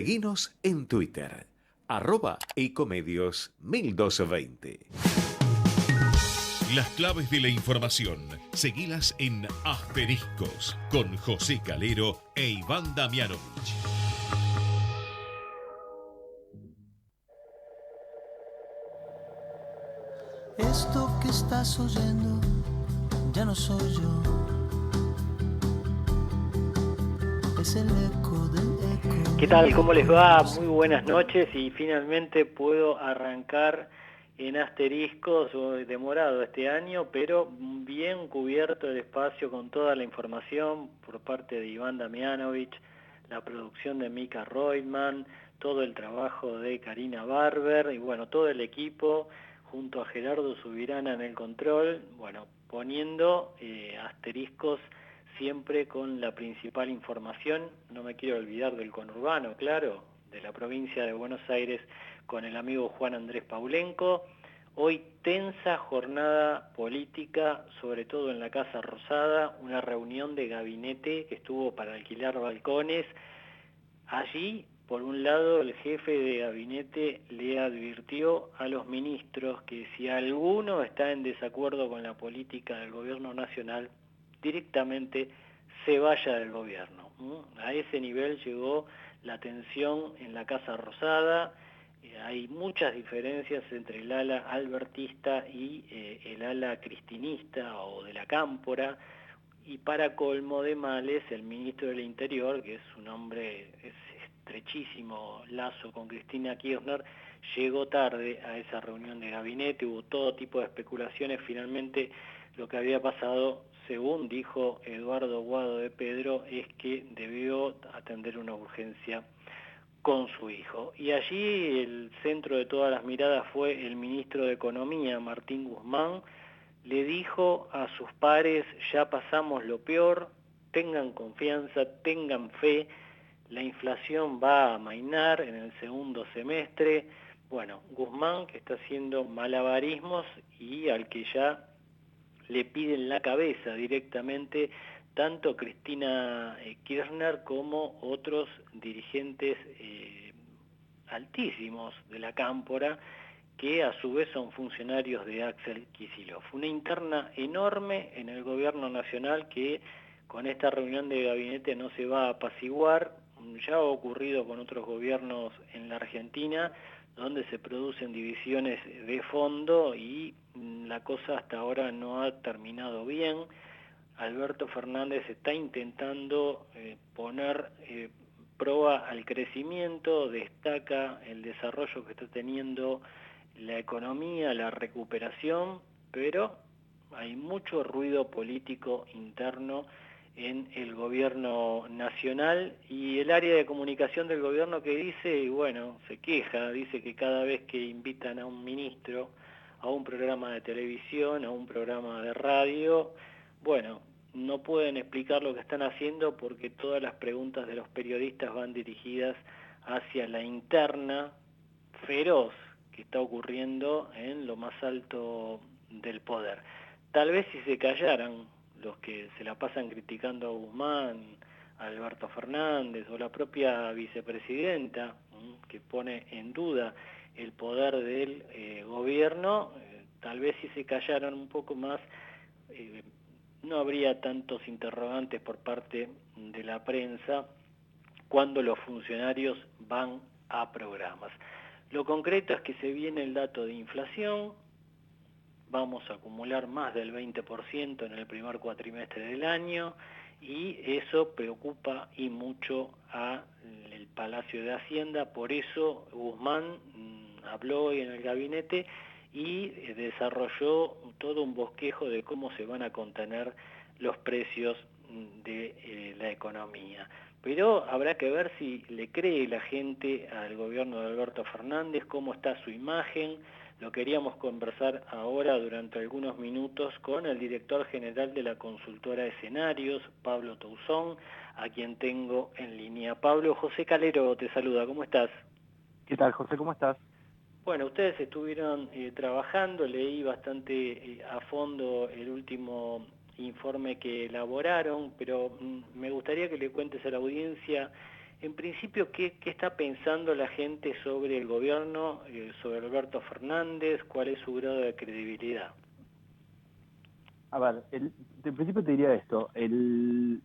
Seguinos en Twitter, @ecomedios1220. Las claves de la información, seguilas en Asteriscos, con José Calero e Iván Damianovich. Esto que estás oyendo ya no soy yo, es el eco del eco. ¿Qué tal? ¿Cómo les va? Muy buenas noches y finalmente puedo arrancar en Asteriscos, demorado este año, pero bien cubierto el espacio con toda la información por parte de Iván Damianovich, la producción de Mika Reutemann, todo el trabajo de Karina Barber y bueno, todo el equipo junto a Gerardo Subirana en el control, bueno, poniendo asteriscos siempre con la principal información. No me quiero olvidar del conurbano, claro, de la provincia de Buenos Aires, con el amigo Juan Andrés Paulenco. Hoy tensa jornada política, sobre todo en la Casa Rosada, una reunión de gabinete que estuvo para alquilar balcones. Allí, por un lado, el jefe de gabinete le advirtió a los ministros que si alguno está en desacuerdo con la política del gobierno nacional, directamente se vaya del gobierno. A ese nivel llegó la tensión en la Casa Rosada. Hay muchas diferencias entre el ala albertista y el ala cristinista o de la Cámpora. Y para colmo de males, el ministro del Interior, que es un hombre, es estrechísimo lazo con Cristina Kirchner, llegó tarde a esa reunión de gabinete. Hubo todo tipo de especulaciones. Finalmente lo que había pasado, según dijo Eduardo Guado de Pedro, es que debió atender una urgencia con su hijo. Y allí el centro de todas las miradas fue el ministro de Economía, Martín Guzmán. Le dijo a sus pares: ya pasamos lo peor, tengan confianza, tengan fe, la inflación va a amainar en el segundo semestre. Bueno, Guzmán, que está haciendo malabarismos y al que ya le piden la cabeza directamente tanto Cristina Kirchner como otros dirigentes altísimos de la Cámpora, que a su vez son funcionarios de Axel Kicillof. Una interna enorme en el gobierno nacional que con esta reunión de gabinete no se va a apaciguar. Ya ha ocurrido con otros gobiernos en la Argentina, donde se producen divisiones de fondo y la cosa hasta ahora no ha terminado bien. Alberto Fernández está intentando poner prueba al crecimiento, destaca el desarrollo que está teniendo la economía, la recuperación, pero hay mucho ruido político interno en el gobierno nacional y el área de comunicación del gobierno que dice, y bueno, se queja, dice que cada vez que invitan a un ministro a un programa de televisión, a un programa de radio, bueno, no pueden explicar lo que están haciendo porque todas las preguntas de los periodistas van dirigidas hacia la interna feroz que está ocurriendo en lo más alto del poder. Tal vez si se callaran los que se la pasan criticando a Guzmán, a Alberto Fernández o la propia vicepresidenta, que pone en duda el poder del gobierno, tal vez si se callaran un poco más, no habría tantos interrogantes por parte de la prensa cuando los funcionarios van a programas. Lo concreto es que se viene el dato de inflación, vamos a acumular más del 20% en el primer cuatrimestre del año y eso preocupa y mucho al Palacio de Hacienda. Por eso Guzmán habló hoy en el gabinete y desarrolló todo un bosquejo de cómo se van a contener los precios de la economía. Pero habrá que ver si le cree la gente al gobierno de Alberto Fernández, cómo está su imagen. Lo queríamos conversar ahora durante algunos minutos con el director general de la consultora Escenarios, Pablo Touzón, a quien tengo en línea. Pablo, José Calero te saluda, ¿cómo estás? ¿Qué tal, José? ¿Cómo estás? Bueno, ustedes estuvieron trabajando, leí bastante a fondo el último informe que elaboraron, pero me gustaría que le cuentes a la audiencia En principio, ¿qué está pensando la gente sobre el gobierno, sobre Alberto Fernández? ¿Cuál es su grado de credibilidad? A ver, en principio te diría esto.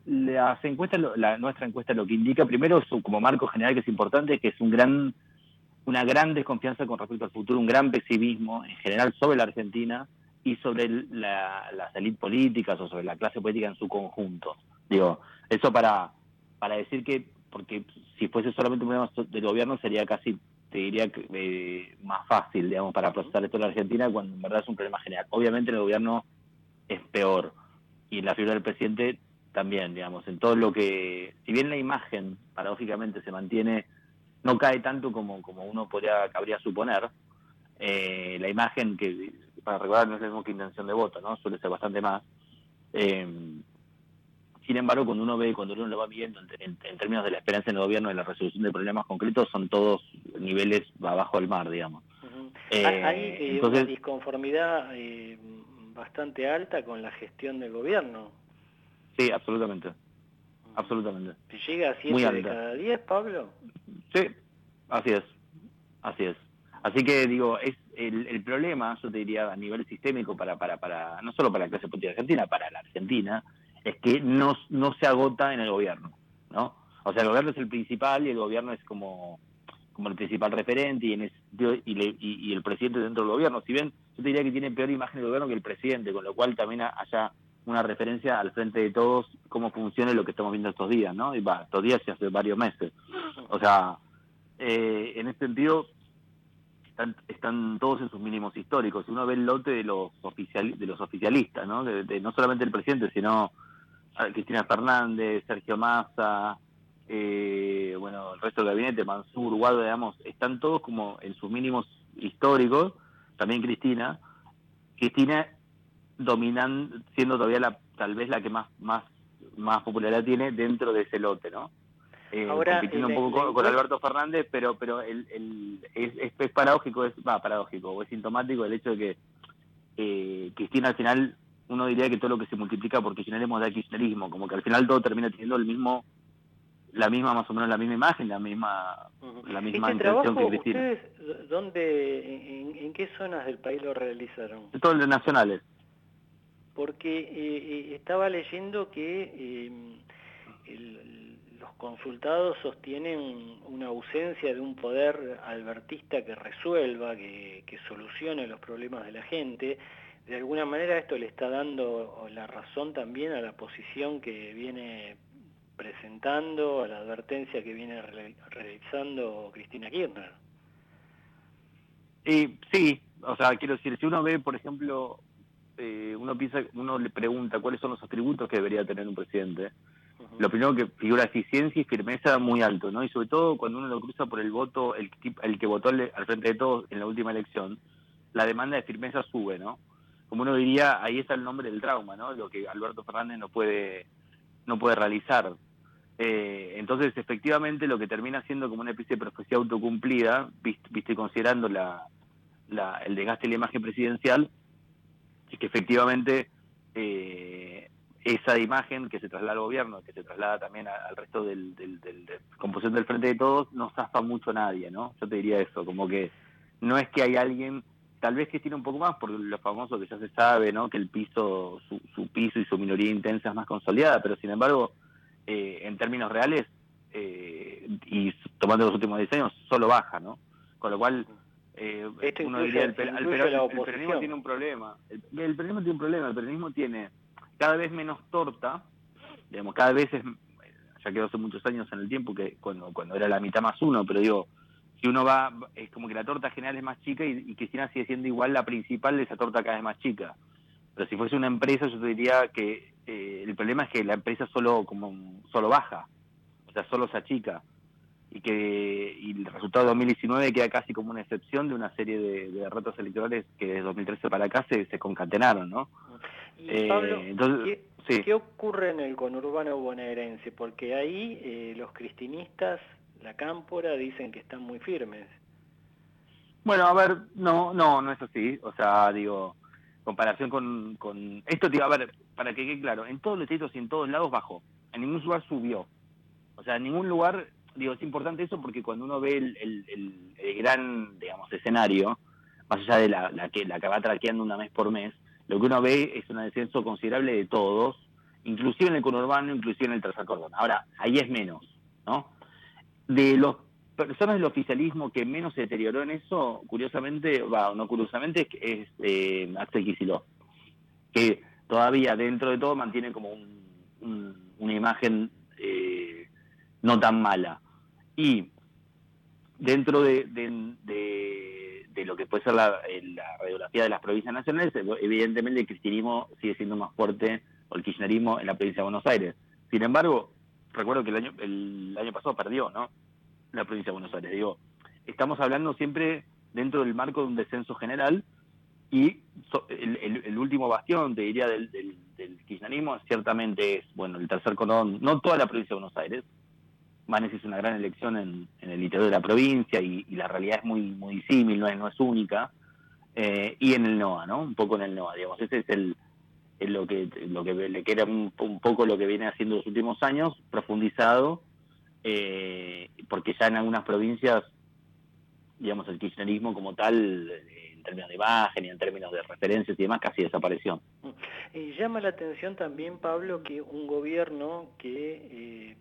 Las encuestas, nuestra encuesta lo que indica, primero, como marco general que es importante, que es una gran desconfianza con respecto al futuro, un gran pesimismo en general sobre la Argentina y sobre las élites políticas o sobre la clase política en su conjunto. Digo, eso para decir que, porque si fuese solamente un problema del gobierno sería casi, te diría, más fácil, digamos, para procesar esto en la Argentina, cuando en verdad es un problema general. Obviamente el gobierno es peor, y la figura del presidente también, digamos, en todo lo que, si bien la imagen paradójicamente se mantiene, no cae tanto como uno cabría suponer, la imagen que, para recordar, no es lo mismo que intención de voto, ¿no? Suele ser bastante más. Sin embargo, cuando uno lo va viendo en términos de la esperanza en el gobierno, de la resolución de problemas concretos, son todos niveles abajo del mar, digamos. Uh-huh. Hay entonces, una disconformidad bastante alta con la gestión del gobierno. Sí, absolutamente. Absolutamente. ¿Llega a 7 de cada 10, Pablo? Sí, así es. Así que digo, es el problema, yo te diría, a nivel sistémico, para no solo para la clase política argentina, para la Argentina, es que no se agota en el gobierno, ¿no? O sea, el gobierno es el principal y el gobierno es como el principal referente y el presidente dentro del gobierno. Si bien yo te diría que tiene peor imagen el gobierno que el presidente, con lo cual también haya una referencia al frente de todos cómo funciona lo que estamos viendo estos días, ¿no? Y estos días y hace varios meses. O sea, en este sentido están todos en sus mínimos históricos. Uno ve el lote de los oficialistas, ¿no? De no solamente el presidente, sino Cristina Fernández, Sergio Massa, bueno, el resto del gabinete, Mansur, Guado, digamos, están todos como en sus mínimos históricos. También Cristina siendo todavía tal vez la que más popularidad tiene dentro de ese lote, ¿no? Ahora, compitiendo un poco con Alberto Fernández, pero es paradójico, o es sintomático el hecho de que Cristina al final, uno diría que todo lo que se multiplica por kirchnerismo da kirchnerismo, como que al final todo termina teniendo más o menos la misma imagen, la misma intención que Cristina. ¿Ustedes en qué zonas del país lo realizaron? Todos los nacionales. Porque estaba leyendo que los consultados sostienen una ausencia de un poder albertista que resuelva, que solucione los problemas de la gente. De alguna manera esto le está dando la razón también a la posición que viene presentando, a la advertencia que viene realizando Cristina Kirchner. Sí, o sea, quiero decir, si uno ve, por ejemplo, uno le pregunta cuáles son los atributos que debería tener un presidente. Uh-huh. Lo primero que figura eficiencia y firmeza muy alto, ¿no? Y sobre todo cuando uno lo cruza por el voto, el que votó al frente de todos en la última elección, la demanda de firmeza sube, ¿no? Como uno diría, ahí está el nombre del trauma, ¿no? Lo que Alberto Fernández no puede realizar. Entonces, efectivamente, lo que termina siendo como una especie de profecía autocumplida, viste considerando el desgaste de la imagen presidencial, es que efectivamente esa imagen que se traslada al gobierno, que se traslada también al resto de composición del frente de todos, no zafa mucho a nadie, ¿no? Yo te diría eso, como que no es que hay alguien, tal vez que tiene un poco más, por lo famoso que ya se sabe, ¿no? Que el piso, su piso y su minoría intensa es más consolidada, pero sin embargo, en términos reales, y tomando los últimos 10 años, solo baja, ¿no? Con lo cual, uno diría, el peronismo tiene un problema. El peronismo tiene un problema, el peronismo tiene cada vez menos torta, digamos, cada vez ya quedó hace muchos años en el tiempo, que cuando era la mitad más uno, pero digo, si uno va, es como que la torta general es más chica y Cristina sigue siendo igual la principal de esa torta cada vez más chica. Pero si fuese una empresa, yo te diría que el problema es que la empresa solo baja, o sea, solo se achica. Y el resultado de 2019 queda casi como una excepción de una serie de derrotas electorales que desde 2013 para acá se concatenaron, ¿no? Y Pablo, entonces, ¿qué ocurre en el conurbano bonaerense? Porque ahí los cristinistas, la cámpora, dicen que están muy firmes. Bueno, a ver, no es así. O sea, digo, comparación con esto, digo, a ver, para que quede claro, en todos los distritos y en todos lados bajó, en ningún lugar subió. O sea, en ningún lugar digo, es importante eso porque cuando uno ve el gran, digamos, escenario, más allá de la que va traqueando una mes por mes, lo que uno ve es un descenso considerable de todos, inclusive en el conurbano, inclusive en el tercer cordón. Ahora, ahí es menos, ¿no? De los personas del oficialismo que menos se deterioró en eso, curiosamente, no curiosamente, es Axel Kicillof, que todavía dentro de todo mantiene como una imagen no tan mala. Y dentro de lo que puede ser la radiografía de las provincias nacionales, evidentemente el cristianismo sigue siendo más fuerte, o el kirchnerismo, en la provincia de Buenos Aires. Sin embargo, recuerdo que el año pasado perdió, ¿no?, la provincia de Buenos Aires. Digo, estamos hablando siempre dentro del marco de un descenso general, y el último bastión, te diría, del kirchnerismo ciertamente es, bueno, el tercer cordón, no toda la provincia de Buenos Aires. Manes hizo una gran elección en el interior de la provincia, y la realidad es muy muy disímil, no es única, y en el NOA, ¿no? Un poco en el NOA, digamos. Ese es lo que le queda un poco lo que viene haciendo los últimos años, profundizado, porque ya en algunas provincias, digamos, el kirchnerismo como tal, en términos de imagen y en términos de referencias y demás, casi desapareció. Llama la atención también, Pablo, que un gobierno que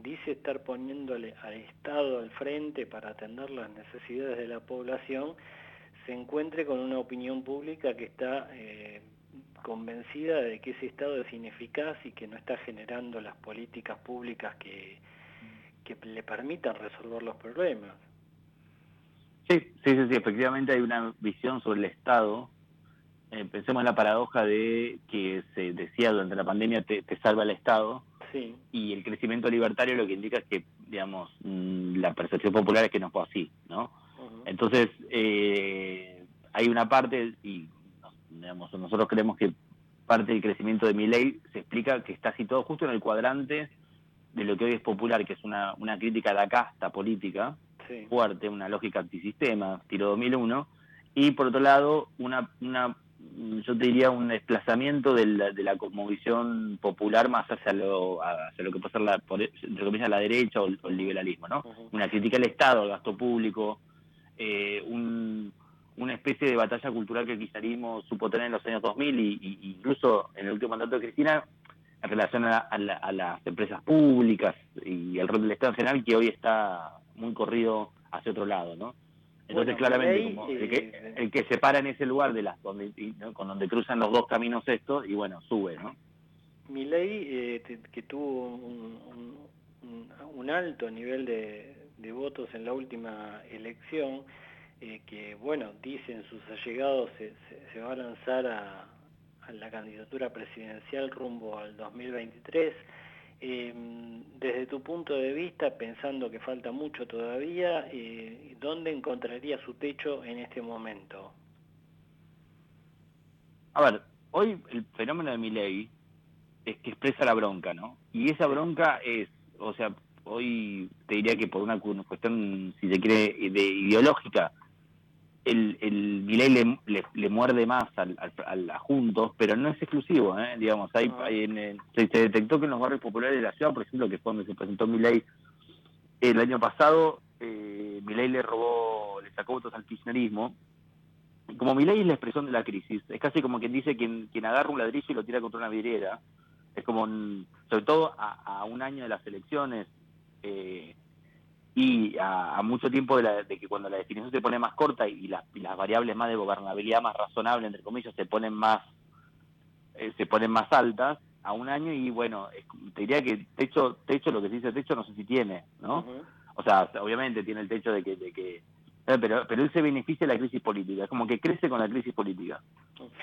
dice estar poniendo al Estado al frente para atender las necesidades de la población, se encuentre con una opinión pública que está convencida de que ese Estado es ineficaz y que no está generando las políticas públicas que le permitan resolver los problemas. Sí, efectivamente hay una visión sobre el Estado. Pensemos en la paradoja de que se decía durante la pandemia te salva el Estado. Sí. Y el crecimiento libertario lo que indica es que, digamos, la percepción popular es que no fue así, ¿no? Uh-huh. Entonces, hay una parte, y digamos, nosotros creemos que parte del crecimiento de Milei se explica que está situado justo en el cuadrante de lo que hoy es popular, que es una crítica a la casta política, sí, fuerte, una lógica antisistema, estilo 2001, y por otro lado, yo te diría un desplazamiento de la cosmovisión popular más hacia lo que puede ser entre comillas, la derecha o el liberalismo, ¿no? Uh-huh. Una crítica al Estado, al gasto público, una especie de batalla cultural que el kirchnerismo supo tener en los años 2000 y incluso en el último mandato de Cristina, en relación a las empresas públicas y el rol del Estado en general, que hoy está muy corrido hacia otro lado, ¿no? Entonces, bueno, claramente, como el que se para en ese lugar con donde cruzan los dos caminos estos, y bueno, sube, ¿no? Milei, que tuvo un alto nivel de votos en la última elección, que, bueno, dicen sus allegados se va a lanzar a la candidatura presidencial rumbo al 2023. Desde tu punto de vista, pensando que falta mucho todavía, ¿dónde encontraría su techo en este momento? A ver, hoy el fenómeno de Milei es que expresa la bronca, ¿no? Y esa bronca es, o sea, hoy te diría que por una cuestión, si se quiere, ideológica, el Milei le muerde más a Juntos, pero no es exclusivo, digamos, se detectó que en los barrios populares de la ciudad, por ejemplo, que fue donde se presentó Milei el año pasado, Milei le sacó votos al kirchnerismo. Como Milei es la expresión de la crisis, es casi como quien dice quien agarra un ladrillo y lo tira contra una vidriera, es como, sobre todo a un año de las elecciones, y a mucho tiempo de que cuando la definición se pone más corta y las variables más de gobernabilidad más razonable, entre comillas, se ponen más altas, a un año, y bueno, te diría que techo, lo que se dice techo, no sé si tiene, ¿no? Uh-huh. O sea, obviamente tiene el techo de que pero él se beneficia de la crisis política, es como que crece con la crisis política.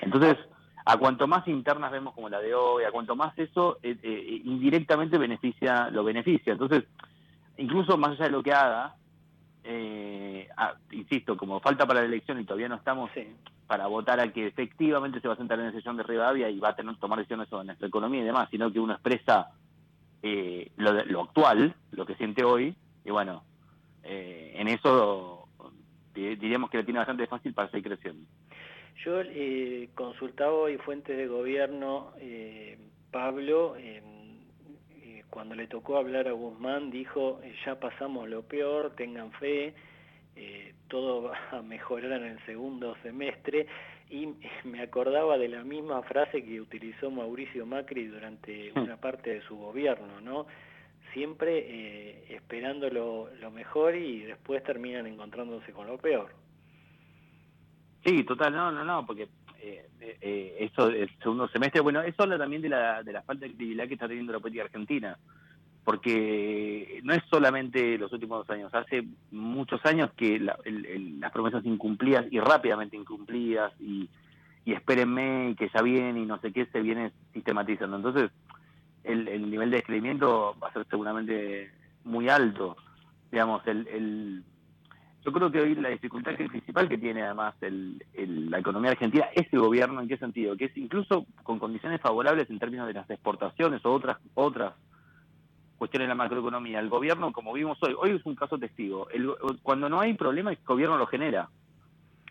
Entonces, a cuanto más internas vemos como la de hoy, a cuanto más eso, indirectamente lo beneficia. Entonces, incluso más allá de lo que haga, insisto, como falta para la elección y todavía no estamos para votar a que efectivamente se va a sentar en el sillón de Rivadavia y va a tomar decisiones sobre nuestra economía y demás, sino que uno expresa lo actual, lo que siente hoy, y bueno, en eso diríamos que le tiene bastante fácil para seguir creciendo. Yo consultaba hoy fuentes de gobierno, Pablo, cuando le tocó hablar a Guzmán dijo, ya pasamos lo peor, tengan fe, todo va a mejorar en el segundo semestre, y me acordaba de la misma frase que utilizó Mauricio Macri durante una parte de su gobierno, ¿no? Siempre esperando lo mejor y después terminan encontrándose con lo peor. Sí, total, no, porque eso el segundo semestre, bueno, eso habla también de la falta de credibilidad que está teniendo la política argentina, porque no es solamente los últimos 2 años, hace muchos años que las promesas incumplidas y rápidamente incumplidas y espérenme y que ya viene y no sé qué se viene sistematizando. Entonces el nivel de descreimiento va a ser seguramente muy alto. Digamos, yo creo que hoy la dificultad principal que tiene además la economía argentina es el gobierno. ¿En qué sentido? Que es incluso con condiciones favorables en términos de las exportaciones o otras cuestiones de la macroeconomía. El gobierno, como vimos hoy es un caso testigo. Cuando no hay problema, el gobierno lo genera.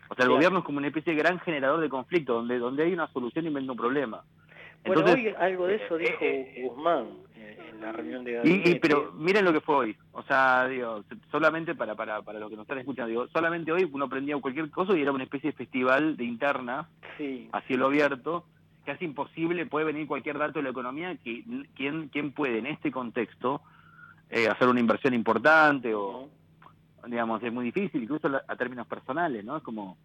O sea, el gobierno es como una especie de gran generador de conflicto, donde hay una solución inventa un problema. Bueno, Entonces, hoy algo de eso dijo Guzmán en la reunión de gabinete. Pero miren lo que fue hoy. O sea, digo, solamente para los que nos están escuchando, digo, solamente hoy uno prendía cualquier cosa y era una especie de festival de interna, sí, a cielo abierto, que es imposible, puede venir cualquier dato de la economía, que ¿quién puede en este contexto hacer una inversión importante o, digamos, es muy difícil, incluso a términos personales, ¿no? Es como...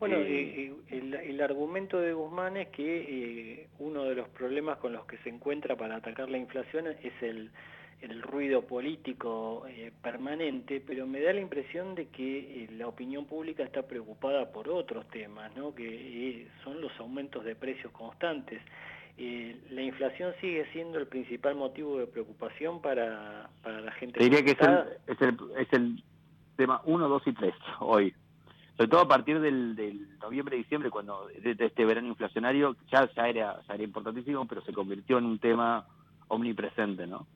Bueno, el argumento de Guzmán es que uno de los problemas con los que se encuentra para atacar la inflación es el ruido político permanente, pero me da la impresión de que la opinión pública está preocupada por otros temas, ¿no? Que son los aumentos de precios constantes. La inflación sigue siendo el principal motivo de preocupación para la gente. Te diría que es el tema 1, 2 y 3 hoy. Sobre todo a partir del noviembre, diciembre, cuando de este verano inflacionario ya era importantísimo, pero se convirtió en un tema omnipresente, ¿no?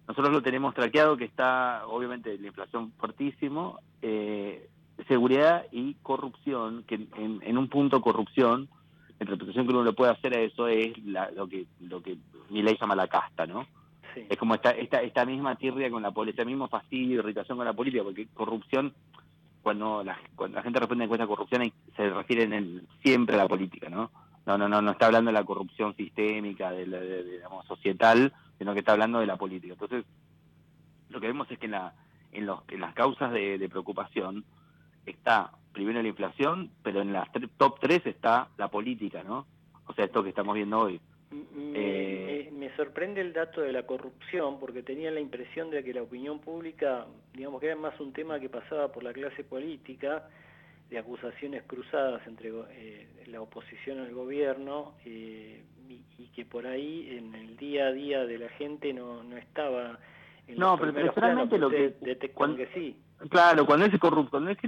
Nosotros lo tenemos traqueado, que está, obviamente, la inflación fuertísimo, seguridad y corrupción, que en un punto corrupción, la interpretación que uno le puede hacer a eso es lo que Milei llama la casta, ¿no? Sí. Es como esta misma tirria con la política, este mismo fastidio, irritación con la política, porque corrupción, cuando la gente responde a encuestas de corrupción, se refieren siempre a la política, ¿no? No está hablando de la corrupción sistémica, digamos, societal, sino que está hablando de la política. Entonces, lo que vemos es que en las causas de preocupación está primero la inflación, pero en las top 3 está la política, ¿no? O sea, esto que estamos viendo hoy. Me sorprende el dato de la corrupción, porque tenía la impresión de que la opinión pública, digamos que era más un tema que pasaba por la clase política, de acusaciones cruzadas entre la oposición al gobierno, y que por ahí en el día a día de la gente no estaba en los primeros planos, lo que detectan que sí. Claro, cuando se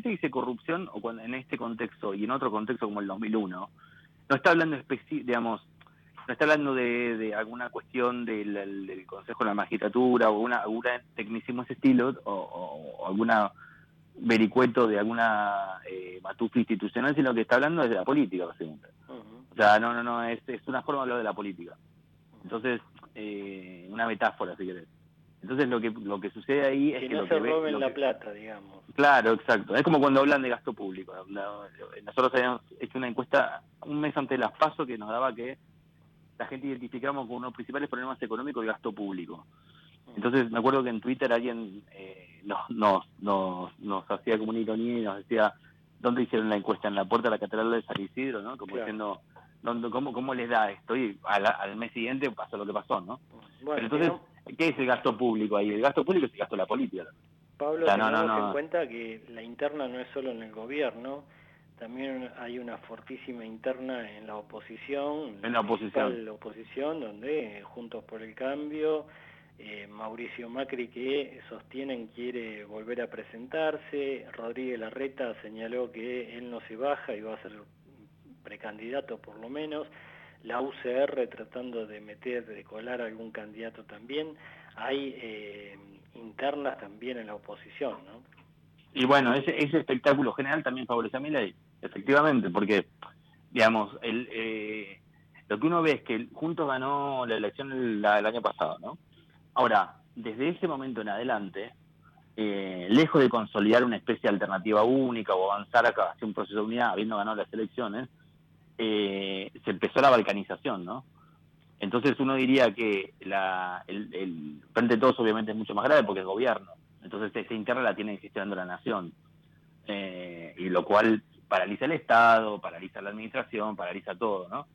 dice corrupción, o cuando en este contexto y en otro contexto como el 2001, no está hablando digamos, no está hablando de alguna cuestión del Consejo de la Magistratura o alguna tecnicismo de ese estilo o alguna vericueto de alguna matufa institucional, sino que está hablando de la política, básicamente. O sea, no, es una forma de hablar de la política. Entonces, una metáfora, si querés. Entonces lo que sucede ahí es que no se roben la plata, digamos. Claro, exacto. Es como cuando hablan de gasto público. Nosotros habíamos hecho una encuesta un mes antes de las PASO que nos daba que la gente identificamos como uno de los principales problemas económicos el gasto público. Entonces me acuerdo que en Twitter alguien nos hacía como una ironía y nos decía, ¿dónde hicieron la encuesta? En la puerta de la Catedral de San Isidro, ¿no? Como diciendo, ¿cómo les da esto? Y al mes siguiente pasó lo que pasó, ¿no? Bueno, pero entonces, ¿qué es el gasto público ahí? El gasto público es el gasto de la política. Pablo, tengamos en cuenta que la interna no es solo en el gobierno, también hay una fortísima interna en la oposición. En la oposición, donde Juntos por el Cambio, Mauricio Macri, que sostienen quiere volver a presentarse, Rodríguez Larreta señaló que él no se baja y va a ser precandidato por lo menos, la UCR tratando de colar algún candidato también. Hay internas también en la oposición, ¿no? Y bueno, ese espectáculo general también favorece a Milei, efectivamente, porque, digamos, Lo que uno ve es que Juntos ganó la elección el año pasado, ¿no? Ahora, desde ese momento en adelante, lejos de consolidar una especie de alternativa única o avanzar hacia un proceso de unidad, habiendo ganado las elecciones, se empezó la balcanización, ¿no? Entonces uno diría que el Frente de Todos obviamente es mucho más grave porque es gobierno. Entonces esta interna la tiene gestionando la nación. Y lo cual paraliza el Estado, paraliza la administración, paraliza todo, ¿no?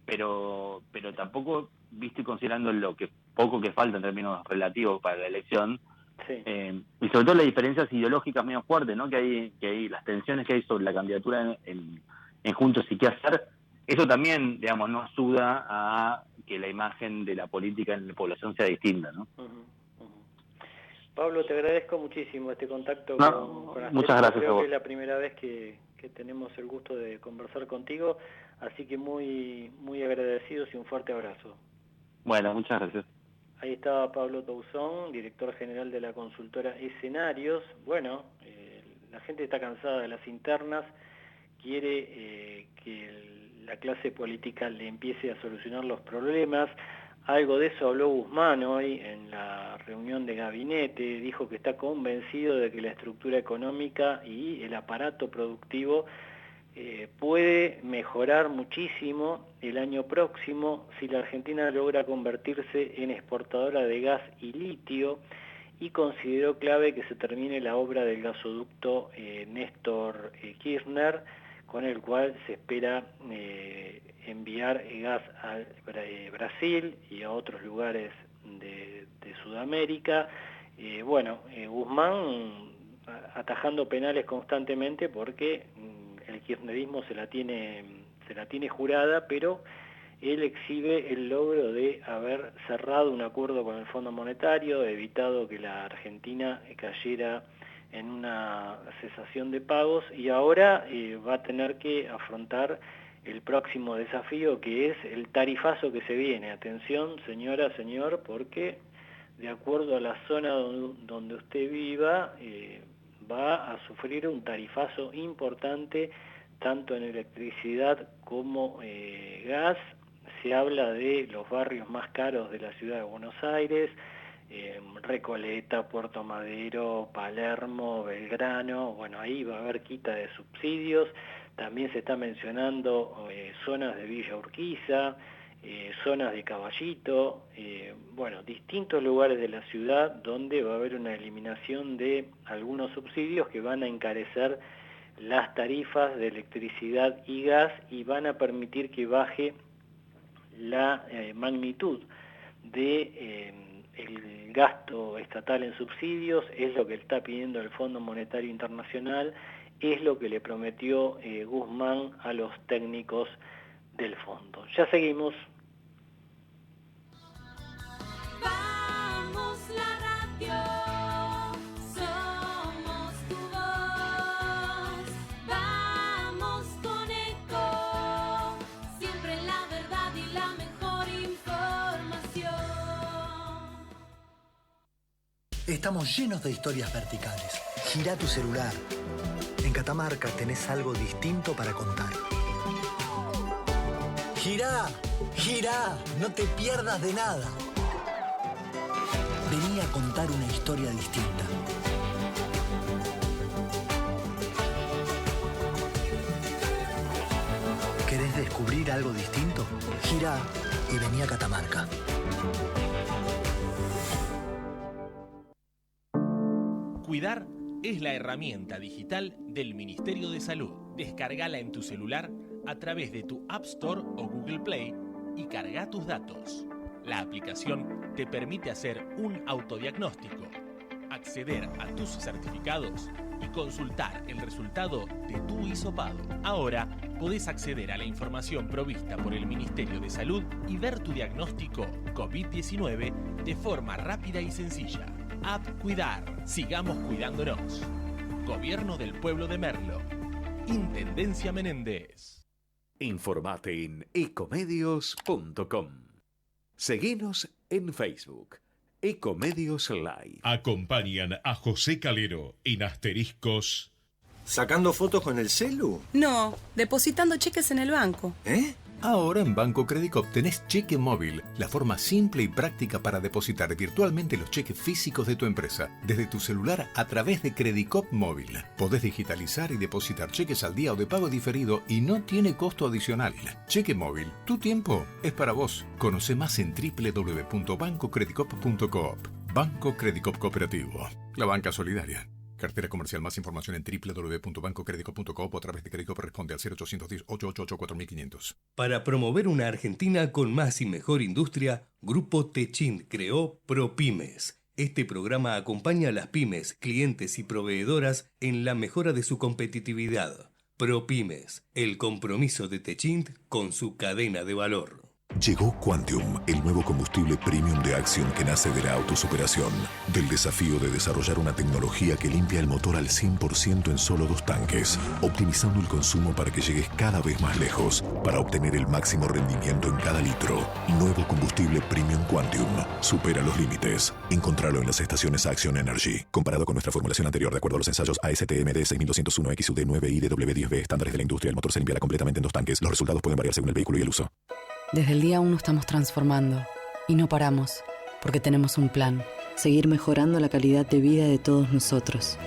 Pero tampoco, viste, considerando lo que poco que falta en términos relativos para la elección, Sí. Y sobre todo las diferencias ideológicas medio fuertes, ¿no? Que hay las tensiones que hay sobre la candidatura en Juntos y qué hacer, eso también, digamos, no ayuda a que la imagen de la política en la población sea distinta, ¿no? Pablo, te agradezco muchísimo este contacto con muchas gracias. Creo que es la primera vez que tenemos el gusto de conversar contigo, así que muy, muy agradecidos y un fuerte abrazo. Bueno, muchas gracias. Ahí estaba Pablo Toussaint, director general de la consultora Escenarios. Bueno, la gente está cansada de las internas, quiere que la clase política le empiece a solucionar los problemas. Algo de eso habló Guzmán hoy en la reunión de gabinete, dijo que está convencido de que la estructura económica y el aparato productivo puede mejorar muchísimo el año próximo si la Argentina logra convertirse en exportadora de gas y litio, y consideró clave que se termine la obra del gasoducto Néstor Kirchner, con el cual se espera enviar gas a Brasil y a otros lugares de Sudamérica. Guzmán atajando penales constantemente porque el kirchnerismo se la tiene jurada, pero él exhibe el logro de haber cerrado un acuerdo con el Fondo Monetario, evitado que la Argentina cayera en una cesación de pagos, y ahora va a tener que afrontar el próximo desafío, que es el tarifazo que se viene. Atención, señora, señor, porque de acuerdo a la zona donde usted viva, va a sufrir un tarifazo importante, tanto en electricidad como gas. Se habla de los barrios más caros de la ciudad de Buenos Aires, Recoleta, Puerto Madero, Palermo, Belgrano. Bueno, ahí va a haber quita de subsidios. También se está mencionando zonas de Villa Urquiza, zonas de Caballito, distintos lugares de la ciudad donde va a haber una eliminación de algunos subsidios que van a encarecer las tarifas de electricidad y gas y van a permitir que baje la magnitud de el gasto estatal en subsidios. Es lo que está pidiendo el Fondo Monetario Internacional, es lo que le prometió Guzmán a los técnicos del fondo. Ya seguimos. Vamos la radio, somos tu voz, vamos con Eco, siempre la verdad y la mejor información. Estamos llenos de historias verticales. Gira tu celular. En Catamarca tenés algo distinto para contar. Girá, girá, no te pierdas de nada. Vení a contar una historia distinta. ¿Querés descubrir algo distinto? Girá y vení a Catamarca. Cuidar es la herramienta digital del Ministerio de Salud. Descargala en tu celular a través de tu App Store o Google Play y carga tus datos. La aplicación te permite hacer un autodiagnóstico, acceder a tus certificados y consultar el resultado de tu hisopado. Ahora podés acceder a la información provista por el Ministerio de Salud y ver tu diagnóstico COVID-19 de forma rápida y sencilla. App Cuidar. Sigamos cuidándonos. Gobierno del Pueblo de Merlo. Intendencia Menéndez. Informate en ecomedios.com. Seguinos en Facebook. Ecomedios Live. Acompañan a José Calero en Asteriscos. ¿Sacando fotos con el celu? No, depositando cheques en el banco. ¿Eh? Ahora en Banco Credicop tenés cheque móvil, la forma simple y práctica para depositar virtualmente los cheques físicos de tu empresa, desde tu celular a través de Credicop Móvil. Podés digitalizar y depositar cheques al día o de pago diferido y no tiene costo adicional. Cheque móvil, tu tiempo es para vos. Conoce más en www.bancocredicop.coop. Banco Credicop Cooperativo, la banca solidaria. Cartera comercial. Más información en www.bancocredico.coop o a través de Credicop. Responde al 0810-888-4500. Para promover una Argentina con más y mejor industria, Grupo Techint creó ProPymes. Este programa acompaña a las pymes, clientes y proveedoras en la mejora de su competitividad. ProPymes, el compromiso de Techint con su cadena de valor. Llegó Quantium, el nuevo combustible premium de Axion que nace de la autosuperación, del desafío de desarrollar una tecnología que limpia el motor al 100% en solo 2 tanques, optimizando el consumo para que llegues cada vez más lejos, para obtener el máximo rendimiento en cada litro. Nuevo combustible premium Quantium. Supera los límites. Encontralo en las estaciones Axion Energy. Comparado con nuestra formulación anterior, de acuerdo a los ensayos ASTM D6201 XUD9 y DW10B, estándares de la industria, el motor se limpiará completamente en 2 tanques. Los resultados pueden variar según el vehículo y el uso. Desde el día 1 estamos transformando y no paramos, porque tenemos un plan. Seguir mejorando la calidad de vida de todos nosotros.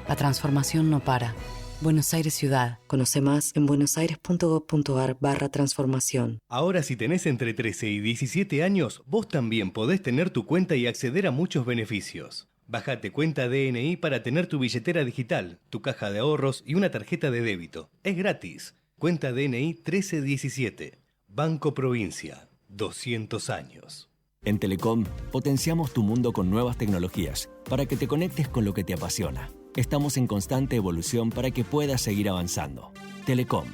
La transformación no para. Buenos Aires Ciudad. Conoce más en buenosaires.gov.ar/transformación. Ahora si tenés entre 13 y 17 años, vos también podés tener tu cuenta y acceder a muchos beneficios. Bájate Cuenta DNI para tener tu billetera digital, tu caja de ahorros y una tarjeta de débito. Es gratis. Cuenta DNI 1317. Banco Provincia, 200 años. En Telecom, potenciamos tu mundo con nuevas tecnologías para que te conectes con lo que te apasiona. Estamos en constante evolución para que puedas seguir avanzando. Telecom.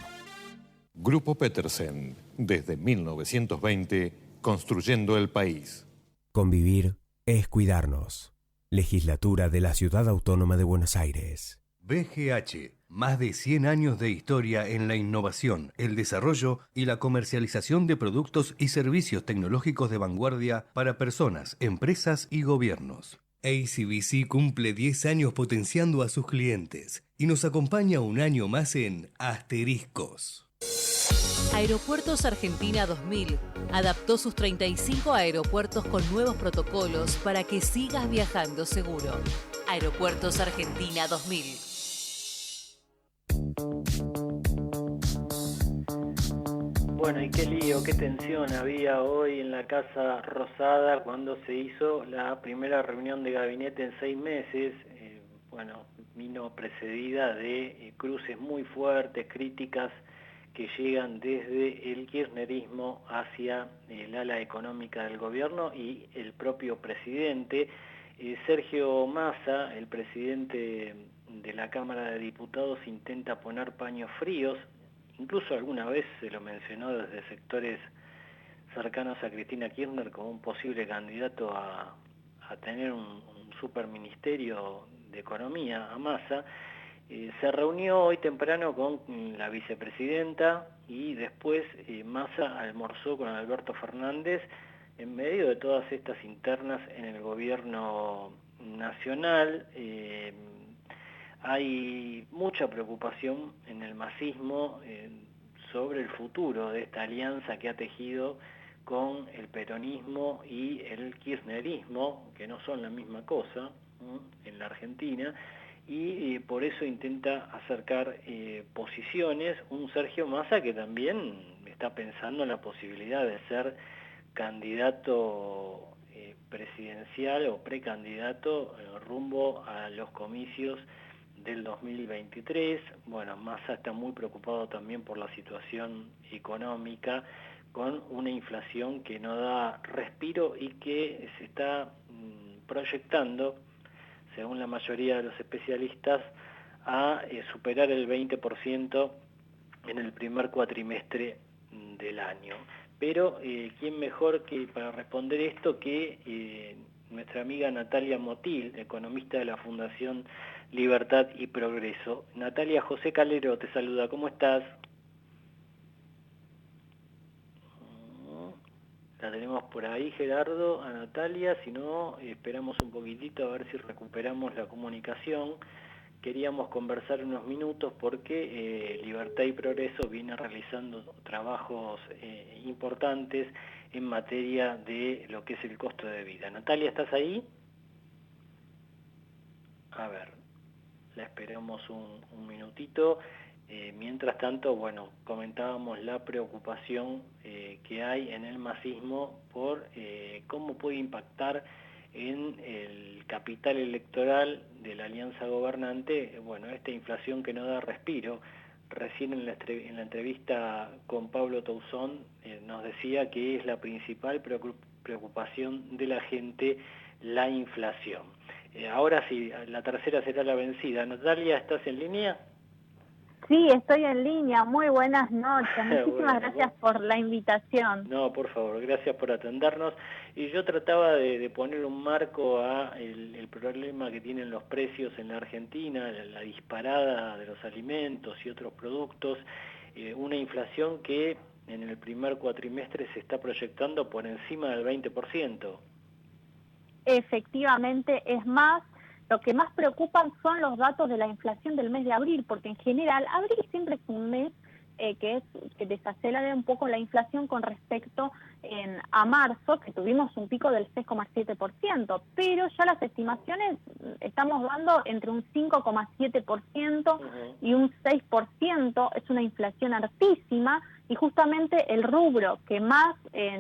Grupo Petersen, desde 1920, construyendo el país. Convivir es cuidarnos. Legislatura de la Ciudad Autónoma de Buenos Aires. BGH, más de 100 años de historia en la innovación, el desarrollo y la comercialización de productos y servicios tecnológicos de vanguardia para personas, empresas y gobiernos. ACBC cumple 10 años potenciando a sus clientes y nos acompaña un año más en Asteriscos. Aeropuertos Argentina 2000 adaptó sus 35 aeropuertos con nuevos protocolos para que sigas viajando seguro. Aeropuertos Argentina 2000. Bueno, y qué lío, qué tensión había hoy en la Casa Rosada cuando se hizo la primera reunión de gabinete en 6 meses. Vino precedida de cruces muy fuertes, críticas que llegan desde el kirchnerismo hacia el ala económica del gobierno y el propio presidente. Sergio Massa, el presidente de la Cámara de Diputados, intenta poner paños fríos. Incluso alguna vez se lo mencionó desde sectores cercanos a Cristina Kirchner como un posible candidato a tener un superministerio de Economía, a Massa. Se reunió hoy temprano con la vicepresidenta y después Massa almorzó con Alberto Fernández en medio de todas estas internas en el gobierno nacional. Hay mucha preocupación en el masismo sobre el futuro de esta alianza que ha tejido con el peronismo y el kirchnerismo, que no son la misma cosa en la Argentina, y por eso intenta acercar posiciones un Sergio Massa que también está pensando en la posibilidad de ser candidato presidencial o precandidato rumbo a los comicios del 2023. Bueno, Massa está muy preocupado también por la situación económica, con una inflación que no da respiro y que se está proyectando, según la mayoría de los especialistas, a superar el 20% en el primer cuatrimestre del año. Pero ¿quién mejor que para responder esto que nuestra amiga Natalia Motil, economista de la Fundación Libertad y Progreso? Natalia, José Calero te saluda, ¿cómo estás? La tenemos por ahí, Gerardo, a Natalia. Si no, esperamos un poquitito a ver si recuperamos la comunicación, queríamos conversar unos minutos porque Libertad y Progreso viene realizando trabajos importantes en materia de lo que es el costo de vida. Natalia, ¿estás ahí? A ver, la esperamos un minutito. Mientras tanto, bueno, comentábamos la preocupación que hay en el masismo por cómo puede impactar en el capital electoral de la alianza gobernante, bueno, esta inflación que no da respiro. Recién en la entrevista con Pablo Tousón nos decía que es la principal preocupación de la gente, la inflación. Ahora sí, la tercera será la vencida. Natalia, ¿estás en línea? Sí, estoy en línea. Muy buenas noches. Muchísimas gracias por la invitación. No, por favor, gracias por atendernos. Y yo trataba de poner un marco a el problema que tienen los precios en la Argentina, la disparada de los alimentos y otros productos, una inflación que en el primer cuatrimestre se está proyectando por encima del 20%. Efectivamente, es más, lo que más preocupan son los datos de la inflación del mes de abril, porque en general abril siempre es un mes que desacelera un poco la inflación con respecto a marzo, que tuvimos un pico del 6,7%, pero ya las estimaciones estamos dando entre un 5,7% y un 6%, es una inflación altísima, y justamente el rubro que más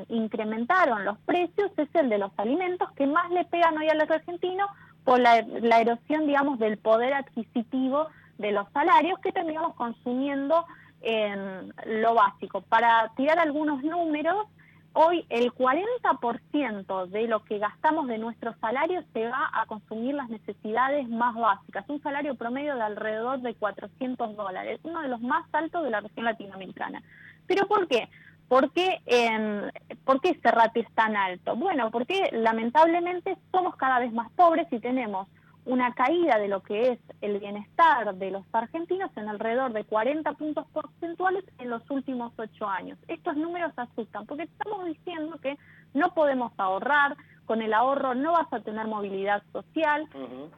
incrementaron los precios es el de los alimentos, que más le pegan hoy al argentino por la erosión, digamos, del poder adquisitivo de los salarios que terminamos consumiendo en lo básico. Para tirar algunos números, hoy el 40% de lo que gastamos de nuestros salarios se va a consumir las necesidades más básicas, un salario promedio de alrededor de $400, uno de los más altos de la región latinoamericana. ¿Pero por qué? ¿Por qué ese ratio es tan alto? Bueno, porque lamentablemente somos cada vez más pobres y tenemos una caída de lo que es el bienestar de los argentinos en alrededor de 40 puntos porcentuales en los últimos 8 años. Estos números asustan porque estamos diciendo que no podemos ahorrar, con el ahorro no vas a tener movilidad social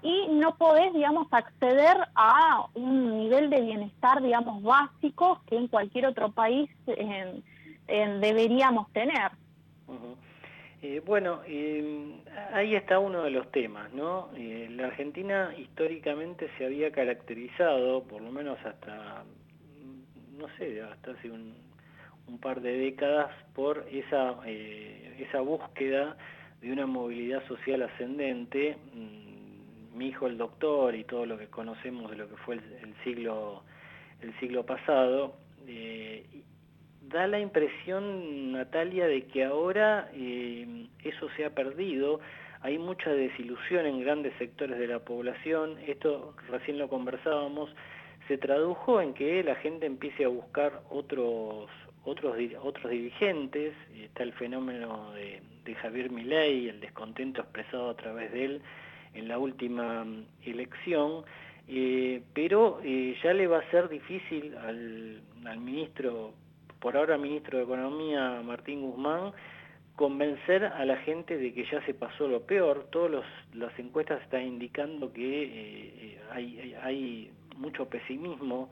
y no podés, digamos, acceder a un nivel de bienestar, digamos, básico que en cualquier otro país deberíamos tener. Bueno, ahí está uno de los temas, ¿no? La Argentina históricamente se había caracterizado, por lo menos hasta, no sé, hasta hace un par de décadas, por esa búsqueda de una movilidad social ascendente. Mi hijo el doctor y todo lo que conocemos de lo que fue el siglo pasado, da la impresión, Natalia, de que ahora eso se ha perdido. Hay mucha desilusión en grandes sectores de la población. Esto recién lo conversábamos, se tradujo en que la gente empiece a buscar otros dirigentes. Está el fenómeno de Javier Milei, el descontento expresado a través de él en la última elección, pero ya le va a ser difícil al ministro, por ahora ministro de Economía, Martín Guzmán, convencer a la gente de que ya se pasó lo peor. Todas las encuestas están indicando que hay mucho pesimismo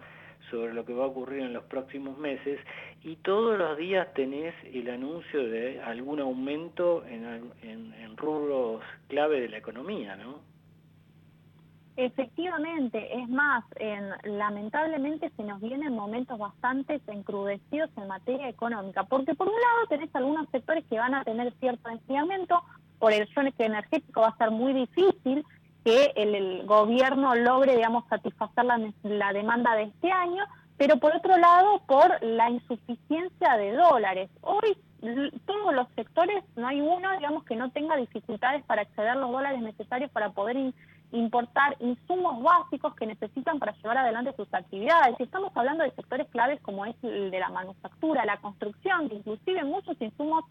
sobre lo que va a ocurrir en los próximos meses, y todos los días tenés el anuncio de algún aumento en rubros clave de la economía, ¿no? Efectivamente, es más, lamentablemente se nos vienen momentos bastante encrudecidos en materia económica, porque por un lado tenés algunos sectores que van a tener cierto enfriamiento, por el choque energético va a ser muy difícil que el gobierno logre, digamos, satisfacer la demanda de este año, pero por otro lado, por la insuficiencia de dólares. Hoy todos los sectores, no hay uno, digamos, que no tenga dificultades para acceder a los dólares necesarios para poder importar insumos básicos que necesitan para llevar adelante sus actividades. Y estamos hablando de sectores claves como es el de la manufactura, la construcción, que inclusive muchos insumos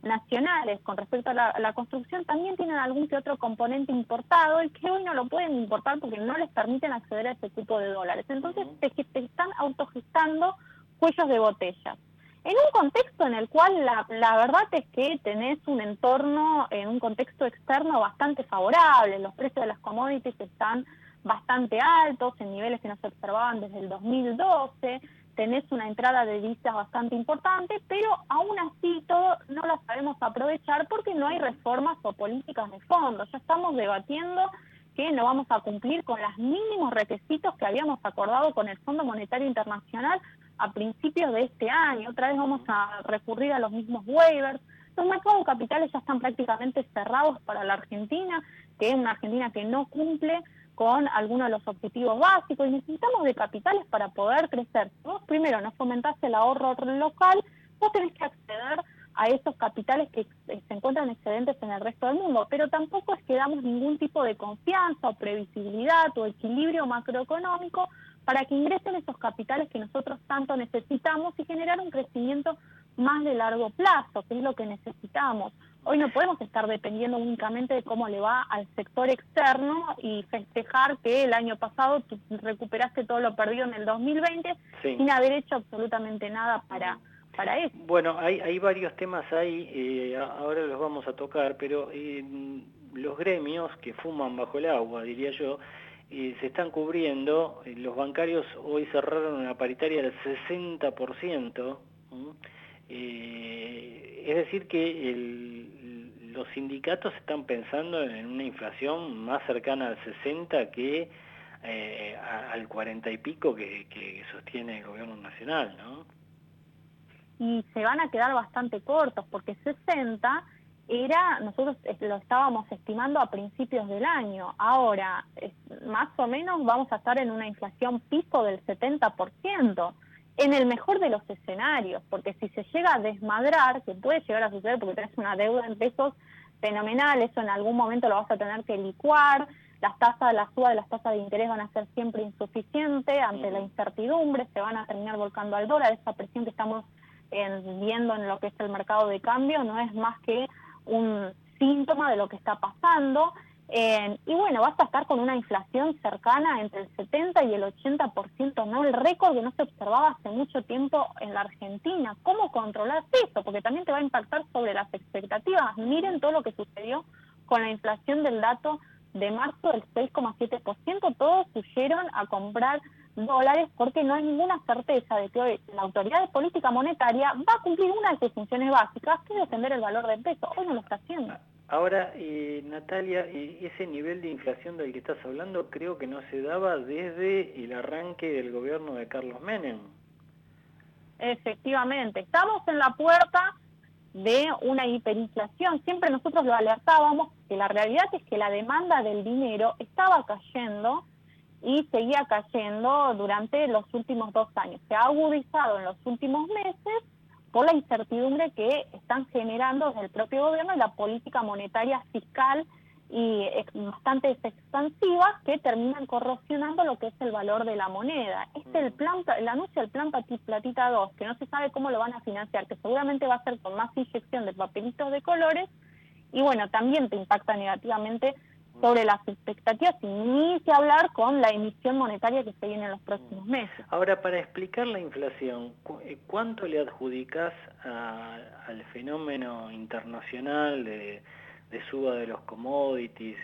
nacionales con respecto a la construcción también tienen algún que otro componente importado y que hoy no lo pueden importar porque no les permiten acceder a ese tipo de dólares. Entonces te están autogestando cuellos de botella. En un contexto en el cual la verdad es que tenés un entorno, en un contexto externo bastante favorable, los precios de las commodities están bastante altos, en niveles que no se observaban desde el 2012, tenés una entrada de divisas bastante importante, pero aún así todo no la sabemos aprovechar porque no hay reformas o políticas de fondo. Ya estamos debatiendo que no vamos a cumplir con los mínimos requisitos que habíamos acordado con el Fondo Monetario Internacional a principios de este año. Otra vez vamos a recurrir a los mismos waivers. Los mercados de capitales ya están prácticamente cerrados para la Argentina, que es una Argentina que no cumple con algunos de los objetivos básicos, y necesitamos de capitales para poder crecer. Si vos primero no fomentás el ahorro local, vos tenés que acceder a esos capitales que se encuentran excedentes en el resto del mundo, pero tampoco es que damos ningún tipo de confianza o previsibilidad o equilibrio macroeconómico para que ingresen esos capitales que nosotros tanto necesitamos y generar un crecimiento más de largo plazo, que es lo que necesitamos. Hoy no podemos estar dependiendo únicamente de cómo le va al sector externo y festejar que el año pasado tú recuperaste todo lo perdido en el 2020 sin haber hecho absolutamente nada para eso. Bueno, hay varios temas ahí, ahora los vamos a tocar, pero los gremios que fuman bajo el agua, diría yo, se están cubriendo. Los bancarios hoy cerraron una paritaria del 60%, es decir que los sindicatos están pensando en una inflación más cercana al 60 que al 40 y pico que sostiene el gobierno nacional, ¿no? Y se van a quedar bastante cortos, porque 60 nosotros lo estábamos estimando a principios del año. Ahora, más o menos vamos a estar en una inflación piso del 70%, en el mejor de los escenarios, porque si se llega a desmadrar, que puede llegar a suceder porque tenés una deuda en pesos fenomenal, eso en algún momento lo vas a tener que licuar, la suba de las tasas de interés van a ser siempre insuficientes ante la incertidumbre, se van a terminar volcando al dólar. Esa presión que estamos viendo en lo que es el mercado de cambio no es más que un síntoma de lo que está pasando, y bueno, vas a estar con una inflación cercana entre el 70 y el 80%, ¿no? El récord que no se observaba hace mucho tiempo en la Argentina. ¿Cómo controlar eso? Porque también te va a impactar sobre las expectativas. Miren todo lo que sucedió con la inflación del dato de marzo del 6,7%, todos huyeron a comprar dólares porque no hay ninguna certeza de que hoy la autoridad de política monetaria va a cumplir una de sus funciones básicas, que es defender el valor del peso. Hoy no lo está haciendo. Ahora, Natalia, ese nivel de inflación del que estás hablando creo que no se daba desde el arranque del gobierno de Carlos Menem. Efectivamente, estamos en la puerta de una hiperinflación. Siempre nosotros lo alertábamos, que la realidad es que la demanda del dinero estaba cayendo y seguía cayendo durante los últimos 2 años. Se ha agudizado en los últimos meses por la incertidumbre que están generando desde el propio gobierno y la política monetaria fiscal y bastante expansiva, que terminan corrosionando lo que es el valor de la moneda. El anuncio del plan Platita 2, que no se sabe cómo lo van a financiar, que seguramente va a ser con más inyección de papelitos de colores, y bueno, también te impacta negativamente sobre las expectativas, y ni se hablar con la emisión monetaria que se viene en los próximos meses. Ahora, para explicar la inflación, ¿cuánto le adjudicás al fenómeno internacional de suba de los commodities,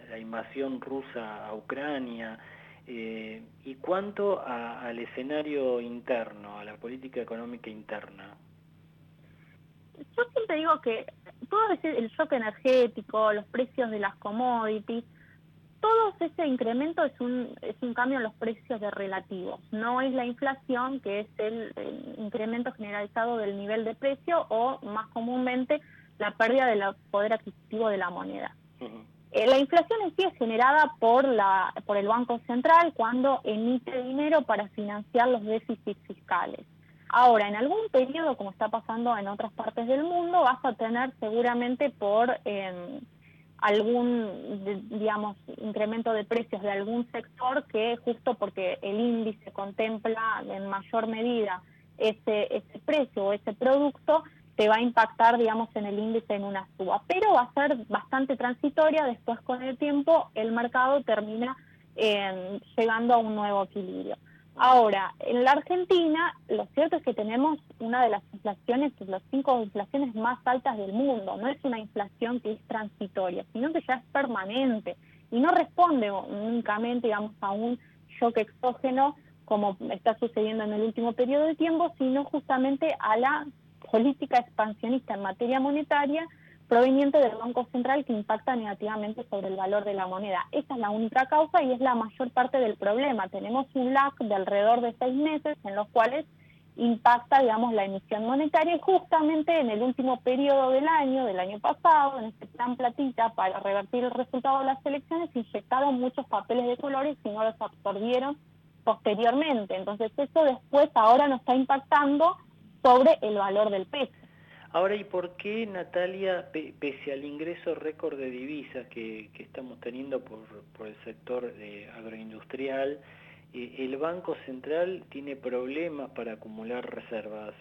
la invasión rusa a Ucrania, y cuánto al escenario interno, a la política económica interna? Yo siempre digo que todo el shock energético, los precios de las commodities, todo ese incremento es un cambio en los precios de relativos. No es la inflación, que es el incremento generalizado del nivel de precio, o más comúnmente la pérdida del poder adquisitivo de la moneda. La inflación en sí es generada por el Banco Central cuando emite dinero para financiar los déficits fiscales. Ahora, en algún periodo, como está pasando en otras partes del mundo, vas a tener seguramente por algún, digamos, incremento de precios de algún sector, que justo porque el índice contempla en mayor medida ese precio o ese producto, te va a impactar, digamos, en el índice en una suba. Pero va a ser bastante transitoria. Después, con el tiempo, el mercado termina llegando a un nuevo equilibrio. Ahora, en la Argentina, lo cierto es que tenemos una de las inflaciones, las 5 inflaciones más altas del mundo. No es una inflación que es transitoria, sino que ya es permanente. y no responde únicamente, digamos, a un shock exógeno como está sucediendo en el último periodo de tiempo, sino justamente a la política expansionista en materia monetaria proveniente del Banco Central que impacta negativamente sobre el valor de la moneda. Esa es la única causa y es la mayor parte del problema. Tenemos un lag de alrededor de 6 meses en los cuales impacta, digamos, la emisión monetaria, y justamente en el último periodo del año pasado, en este plan platita para revertir el resultado de las elecciones, inyectaron muchos papeles de colores y no los absorbieron posteriormente. Entonces eso después ahora nos está impactando sobre el valor del peso. Ahora, ¿y por qué, Natalia, pese al ingreso récord de divisas que estamos teniendo por el sector agroindustrial, el Banco Central tiene problemas para acumular reservas?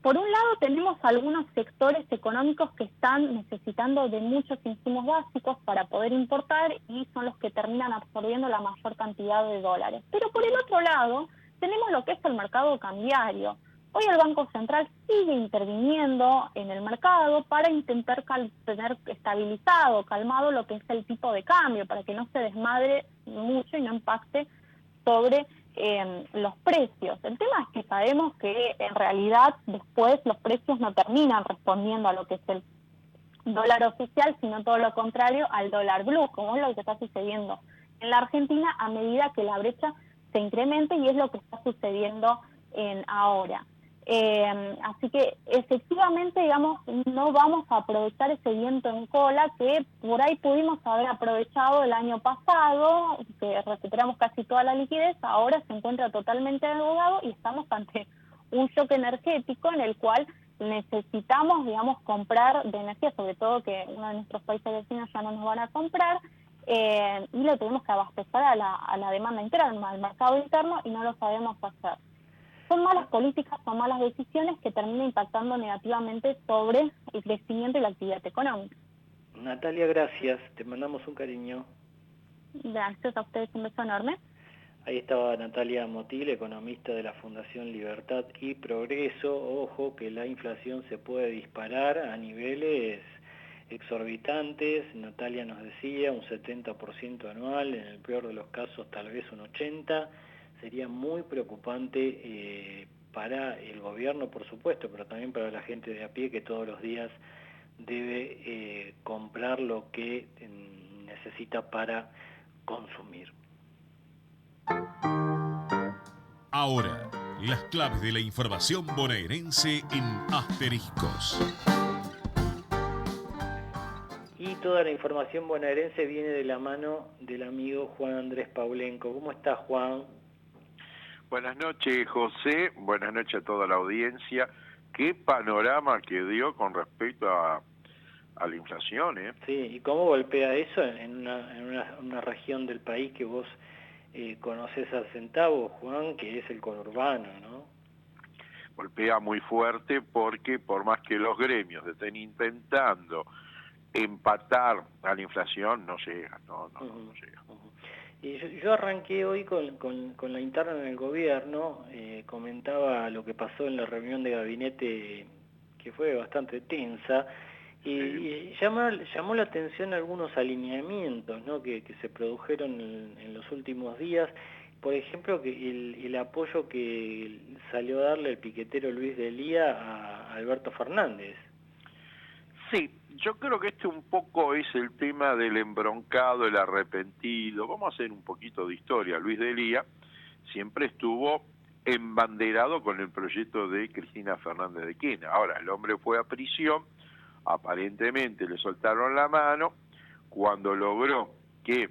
Por un lado tenemos algunos sectores económicos que están necesitando de muchos insumos básicos para poder importar y son los que terminan absorbiendo la mayor cantidad de dólares. Pero por el otro lado tenemos lo que es el mercado cambiario. Hoy el Banco Central sigue interviniendo en el mercado para intentar tener estabilizado, calmado lo que es el tipo de cambio, para que no se desmadre mucho y no impacte sobre los precios. El tema es que sabemos que en realidad después los precios no terminan respondiendo a lo que es el dólar oficial, sino todo lo contrario al dólar blue, como es lo que está sucediendo en la Argentina a medida que la brecha se incremente, y es lo que está sucediendo ahora. Así que efectivamente, digamos, no vamos a aprovechar ese viento en cola que por ahí pudimos haber aprovechado el año pasado, que recuperamos casi toda la liquidez. Ahora se encuentra totalmente endeudado y estamos ante un shock energético en el cual necesitamos, digamos, comprar de energía, sobre todo que uno de nuestros países vecinos ya no nos van a comprar, y lo tenemos que abastecer a la demanda interna, al mercado interno, y no lo sabemos hacer. Son malas políticas, son malas decisiones que terminan impactando negativamente sobre el crecimiento y la actividad económica. Natalia, gracias. Te mandamos un cariño. Gracias a ustedes, un beso enorme. Ahí estaba Natalia Motil, economista de la Fundación Libertad y Progreso. Ojo que la inflación se puede disparar a niveles exorbitantes. Natalia nos decía un 70% anual, en el peor de los casos tal vez un 80%. Sería muy preocupante para el gobierno, por supuesto, pero también para la gente de a pie que todos los días debe comprar lo que necesita para consumir. Ahora, las claves de la información bonaerense en Asteriscos. Y toda la información bonaerense viene de la mano del amigo Juan Andrés Paulenco. ¿Cómo está, Juan? Buenas noches, José. Buenas noches a toda la audiencia. Qué panorama que dio con respecto a la inflación, ¿eh? Sí, ¿y cómo golpea eso en una región del país que vos conocés al centavo, Juan, que es el conurbano, ¿no? Golpea muy fuerte porque por más que los gremios estén intentando empatar a la inflación, no llega, no llega. Y yo arranqué hoy con la interna en el gobierno, comentaba lo que pasó en la reunión de gabinete, que fue bastante tensa, y llamó la atención algunos alineamientos, ¿no?, que se produjeron en los últimos días. Por ejemplo, que el apoyo que salió a darle el piquetero Luis Delía a Alberto Fernández. Sí, yo creo que un poco es el tema del embroncado, el arrepentido. Vamos a hacer un poquito de historia. Luis Delía siempre estuvo embanderado con el proyecto de Cristina Fernández de Kirchner. Ahora, el hombre fue a prisión, aparentemente le soltaron la mano. Cuando logró que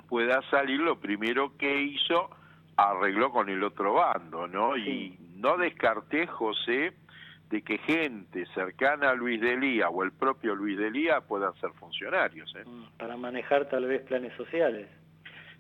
pueda salir, lo primero que hizo, arregló con el otro bando, ¿no? Sí. Y no descarté, José, de que gente cercana a Luis Delía o el propio Luis Delía puedan ser funcionarios, ¿eh? Para manejar tal vez planes sociales.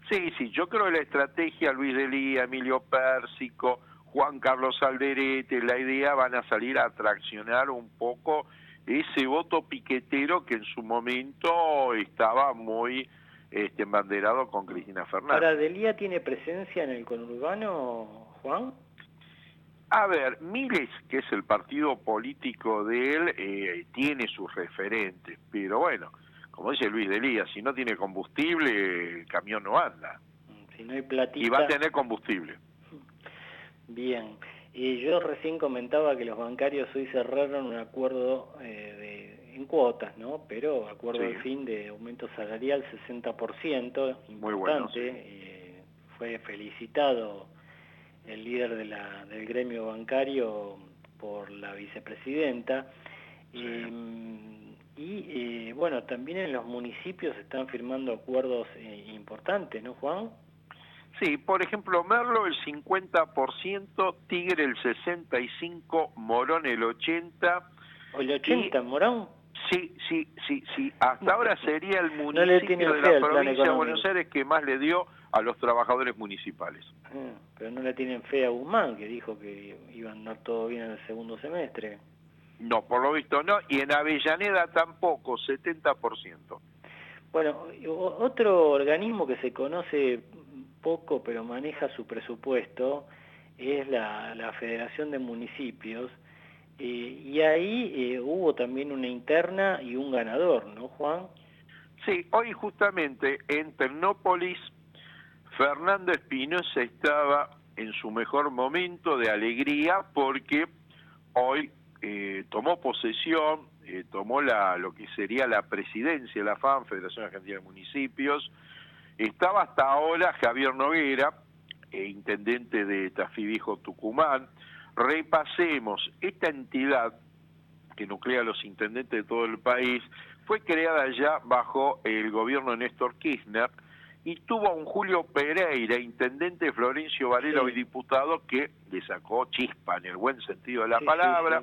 Sí, yo creo que la estrategia Luis Delía, Emilio Pérsico, Juan Carlos Alderete, la idea van a salir a traccionar un poco ese voto piquetero que en su momento estaba muy embanderado con Cristina Fernández. ¿Ahora Delía tiene presencia en el conurbano, Juan? A ver, Miles, que es el partido político de él, tiene sus referentes, pero bueno, como dice Luis Delía, si no tiene combustible, el camión no anda. Si no hay platita... Y va a tener combustible. Bien. Y yo recién comentaba que los bancarios hoy cerraron un acuerdo en cuotas, ¿no? Pero acuerdo de fin de aumento salarial 60%, importante. Muy bueno, sí. Fue felicitado el líder del gremio bancario por la vicepresidenta. Y bueno, también en los municipios se están firmando acuerdos importantes, ¿no, Juan? Sí, por ejemplo, Merlo el 50%, Tigre el 65%, Morón el 80%. ¿O el 80%, Morón? Sí. Hasta ahora sería el No le tienen municipio de fe la al plan provincia de económico. Buenos Aires que más le dio a los trabajadores municipales. Pero no le tienen fe a Guzmán, que dijo que iba a andar todo bien en el segundo semestre. No, por lo visto no, y en Avellaneda tampoco, 70%. Bueno, otro organismo que se conoce poco pero maneja su presupuesto es la Federación de Municipios, y ahí hubo también una interna y un ganador, ¿no, Juan? Sí, hoy justamente en Ternópolis Fernando Espinosa estaba en su mejor momento de alegría porque hoy tomó posesión, tomó lo que sería la presidencia de la FAM, Federación Argentina de Municipios. Estaba hasta ahora Javier Noguera, intendente de Tafí Viejo, Tucumán. Repasemos, esta entidad que nuclea a los intendentes de todo el país fue creada ya bajo el gobierno de Néstor Kirchner y tuvo a un Julio Pereira, intendente de Florencio Varela, hoy diputado, que le sacó chispa en el buen sentido de la palabra.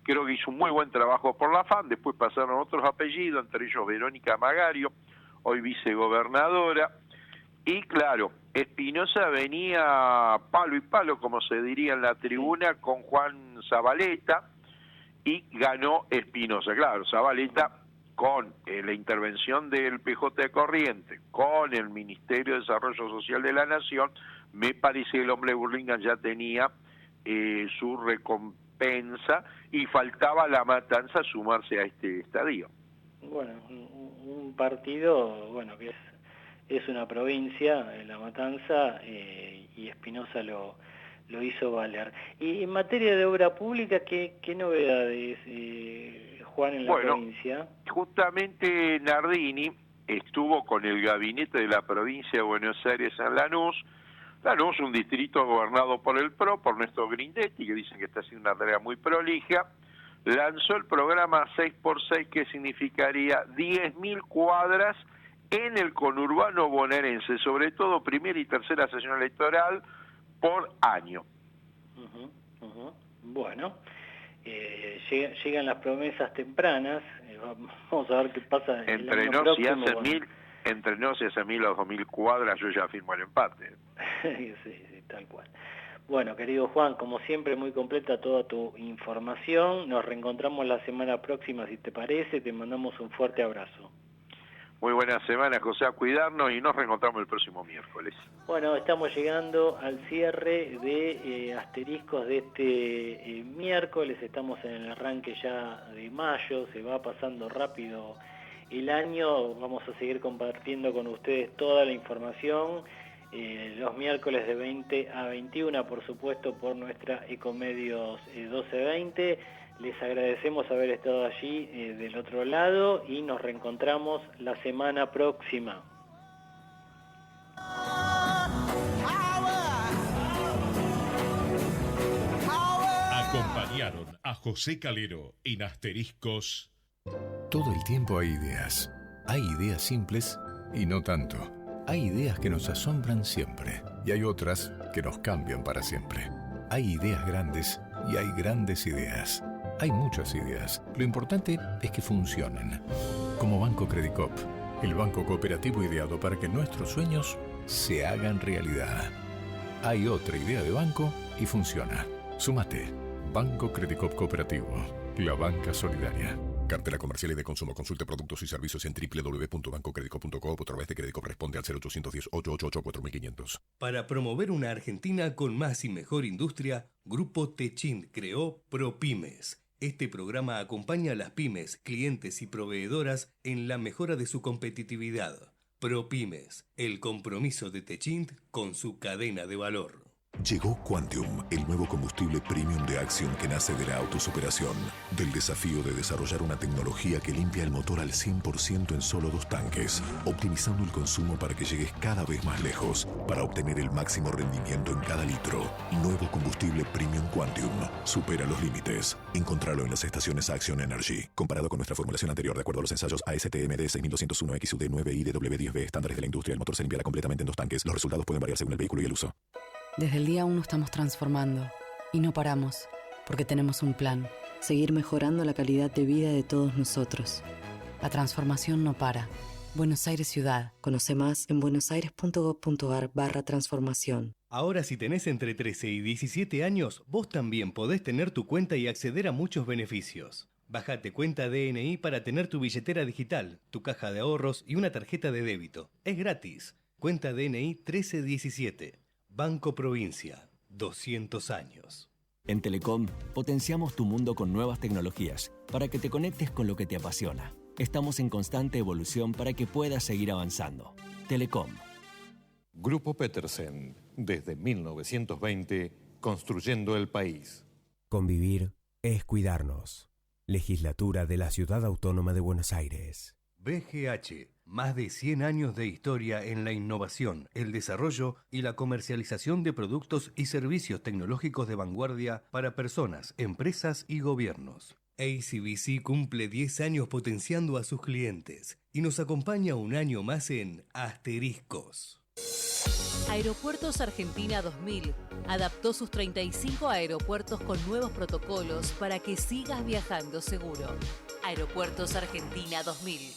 Creo que hizo un muy buen trabajo por la FAM. Después pasaron otros apellidos, entre ellos Verónica Magario, hoy vicegobernadora. Y claro, Espinosa venía palo y palo, como se diría en la tribuna, con Juan Zabaleta, y ganó Espinosa. Claro, Zabaleta, con la intervención del PJ de Corrientes, con el Ministerio de Desarrollo Social de la Nación, me parece que el hombre de Burlingame ya tenía su recompensa y faltaba La Matanza sumarse a este estadio. Bueno, un partido, bueno, que es una provincia, La Matanza, y Espinosa lo hizo valer. Y en materia de obra pública, ¿qué novedades, Juan, en la provincia? Justamente Nardini estuvo con el gabinete de la provincia de Buenos Aires en Lanús. Lanús, un distrito gobernado por el PRO, por Néstor Grindetti, que dicen que está haciendo una tarea muy prolija, lanzó el programa 6x6, que significaría 10.000 cuadras en el conurbano bonaerense, sobre todo primera y tercera sesión electoral por año. Bueno, llegan las promesas tempranas, vamos a ver qué pasa Entre el año nos próximo. entre nos y hace 1.000 o 2.000 cuadras, yo ya firmo el empate. Sí, tal cual. Bueno, querido Juan, como siempre, muy completa toda tu información. Nos reencontramos la semana próxima, si te parece. Te mandamos un fuerte abrazo. Muy buena semana, José, a cuidarnos y nos reencontramos el próximo miércoles. Bueno, estamos llegando al cierre de asteriscos de este miércoles. Estamos en el arranque ya de mayo, se va pasando rápido el año. Vamos a seguir compartiendo con ustedes toda la información los miércoles de 20 a 21, por supuesto, por nuestra Ecomedios 1220. Les agradecemos haber estado allí del otro lado y nos reencontramos la semana próxima. Acompañaron a José Calero en Asteriscos. Todo el tiempo hay ideas. Hay ideas simples y no tanto. Hay ideas que nos asombran siempre y hay otras que nos cambian para siempre. Hay ideas grandes y hay grandes ideas. Hay muchas ideas. Lo importante es que funcionen. Como Banco Credicop, el banco cooperativo ideado para que nuestros sueños se hagan realidad. Hay otra idea de banco y funciona. Súmate. Banco Credicop Cooperativo. La banca solidaria. Cartera comercial y de consumo. Consulte productos y servicios en www.bancocredico.com o a través de Credicop. Responde al 0810-888-4500. Para promover una Argentina con más y mejor industria, Grupo Techint creó ProPymes, Este programa acompaña a las pymes, clientes y proveedoras en la mejora de su competitividad. ProPymes, el compromiso de Techint con su cadena de valor. Llegó Quantium, el nuevo combustible premium de Axion que nace de la autosuperación, del desafío de desarrollar una tecnología que limpia el motor al 100% en solo 2 tanques, optimizando el consumo para que llegues cada vez más lejos, para obtener el máximo rendimiento en cada litro. Nuevo combustible premium Quantium, supera los límites. Encontralo en las estaciones Axion Energy. Comparado con nuestra formulación anterior, de acuerdo a los ensayos ASTM D6201 XUD 9IDW10B, estándares de la industria, el motor se limpiará completamente en 2 tanques. Los resultados pueden variar según el vehículo y el uso. Desde el día 1 estamos transformando y no paramos, porque tenemos un plan, seguir mejorando la calidad de vida de todos nosotros. La transformación no para. Buenos Aires Ciudad. Conoce más en buenosaires.gov.ar/transformación. Ahora si tenés entre 13 y 17 años, vos también podés tener tu cuenta y acceder a muchos beneficios. Bájate Cuenta DNI para tener tu billetera digital, tu caja de ahorros y una tarjeta de débito. Es gratis. Cuenta DNI 1317. Banco Provincia, 200 años. En Telecom, potenciamos tu mundo con nuevas tecnologías para que te conectes con lo que te apasiona. Estamos en constante evolución para que puedas seguir avanzando. Telecom. Grupo Petersen, desde 1920, construyendo el país. Convivir es cuidarnos. Legislatura de la Ciudad Autónoma de Buenos Aires. BGH, más de 100 años de historia en la innovación, el desarrollo y la comercialización de productos y servicios tecnológicos de vanguardia para personas, empresas y gobiernos. ACBC cumple 10 años potenciando a sus clientes y nos acompaña un año más en Asteriscos. Aeropuertos Argentina 2000 adaptó sus 35 aeropuertos con nuevos protocolos para que sigas viajando seguro. Aeropuertos Argentina 2000.